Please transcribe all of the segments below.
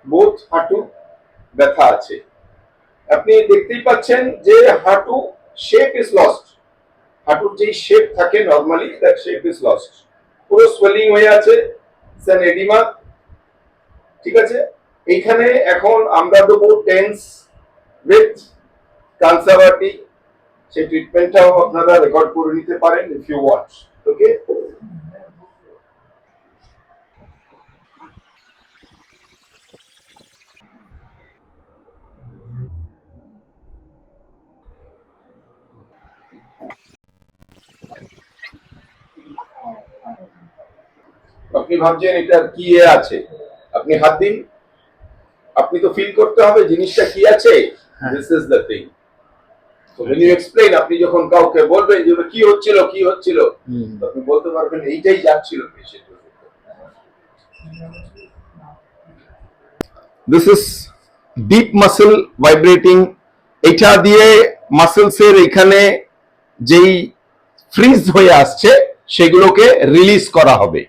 Both হাঁটু ব্যথা আছে। আপনি দেখতেই পাচ্ছেন যে হাঁটু শেপ ইজ লস্ট, হাঁটুর যেই শেপ থাকে normally that shape is lost, পুরো সোয়েলিং হয়ে আছে, সেন এডিমা। ঠিক আছে, এইখানে এখন আমরা দেবো টেন্স উইথ কনসারভেটিভ, সেই ট্রিটমেন্টটাও আপনারা রেকর্ড করে নিতে পারেন ইফ ইউ ওয়ান্ট। ওকে, আপনি ভাবছেন এটার কি আছে, আপনি হাত দিন, আপনি তো ফিল করতে হবে জিনিসটা কি আছে। This is the thing. So when you explain, আপনি যখন কাউকে বলবেন যে কি হচ্ছিল আপনি বলতে পারবেন এইটাই যাচ্ছিল পেশেন্টের। This is deep muscle vibrating. এটা দিয়ে মাসলস এর এখানে যেই ফ্রিজ হয়ে আসছে সেগুলোকে রিলিজ করা হবে।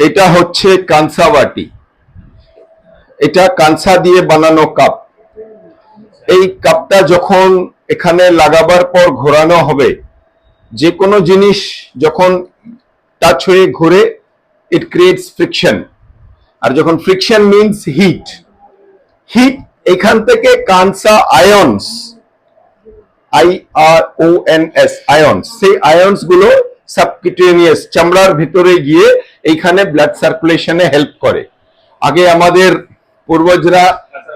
এটা হচ্ছে কানসাবাটি, এটা কানসা দিয়ে বানানো কাপ। এই কাপটা যখন এখানে লাগাবার পর ঘোরানো হবে, যে কোনো জিনিস যখন টাচ হয়ে ঘুরে ইট ক্রিয়েটস ফ্রিকশন, আর যখন ফ্রিকশন মিনস হিট, হিট এখান থেকে কানসা আয়ন্স, IRONS আয়ন্স, সেই আয়ন্স গুলো সাবকিউটেনিয়াস চামড়ার ভিতরে গিয়ে এইখানে ব্লাড সার্কুলেশনে হেল্প করে। আগে আমাদের পূর্বজরা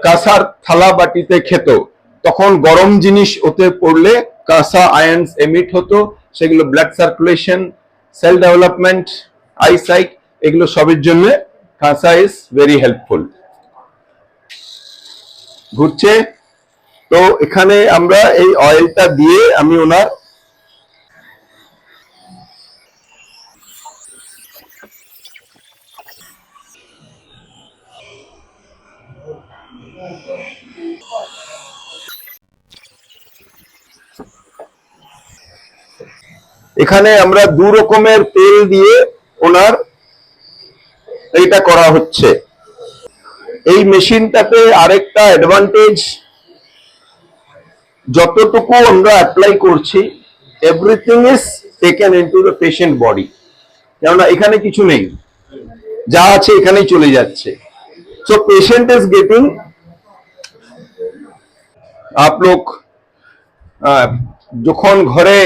কাঁসার থালা বাটিতে খেত, তখন গরম জিনিস ওতে পড়লে কাঁসা আয়ন্স এমিট হতো, সেগুলো blood circulation, cell development, eyesight, এগুলো সবের জন্য কাঁসা ইজ ভেরি হেল্পফুল। ঘুরছে তো এখানে আমরা এই অয়েলটা দিয়ে আমি ওনার এখানে আমরা দু রকমের তেল দিয়ে ওনার এইটা করা হচ্ছে। এই মেশিনটাতে আরেকটা অ্যাডভান্টেজ, যতটুকু আমরা অ্যাপ্লাই করছি everything is taken into the patient body, কেননা এখানে কিছু নেই, যা আছে এখানেই চলে যাচ্ছে। সো পেশেন্ট ইজ গেটিং, आप लोग যখন ঘরে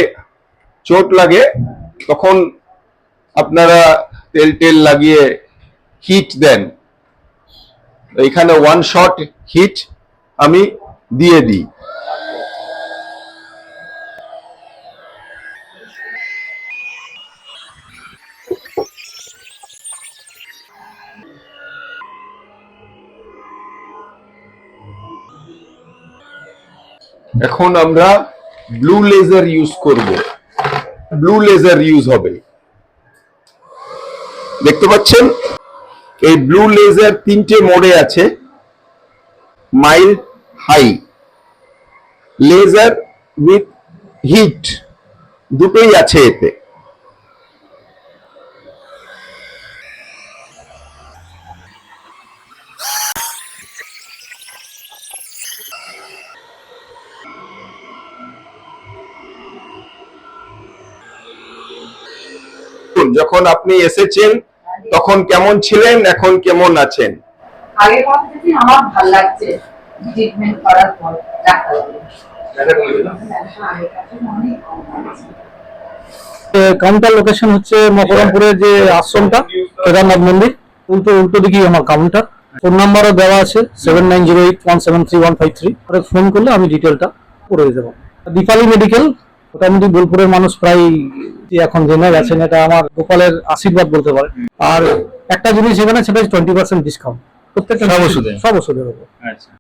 চোট লাগে তখন আপনারা তেল টেল লাগিয়ে হিট দেন, এখানে ওয়ান শট হিট আমি দিয়ে দিই। এখন আমরা ব্লু লেজার ইউজ করব, ব্লু লেজার ইউজ হবে। দেখতে পাচ্ছেন এই ব্লু লেজার তিনটে মোডে আছে, mild, high, laser with heat, দুটোই আছে এতে। যখন আপনি এসেছেন তখন কেমন ছিলেন, এখন কেমন আছেন? আগে কথা থেকে আমার ভালো লাগছে ট্রিটমেন্ট করার পর ডাক্তার কাউন্টার লোকেশন হচ্ছে মকরমপুরের যে আশ্রমটা কেদারনাথ মন্দির, উল্টো উল্টো দিকেই আমার কাউন্টার। ফোন নাম্বারও দেওয়া আছে 7908173153, আর ফোন করলে আমি ডিটেলটা করে দেবো। দীপালি মেডিকেল, মোটামুটি বোলপুরের মানুষ প্রায় এখন জেনে গেছেন, এটা আমার গোপালের আশীর্বাদ বলতে পারে। আর একটা জিনিস এখানে, সেটা 20% ডিসকাউন্ট প্রত্যেকটা সব ওষুধের উপর।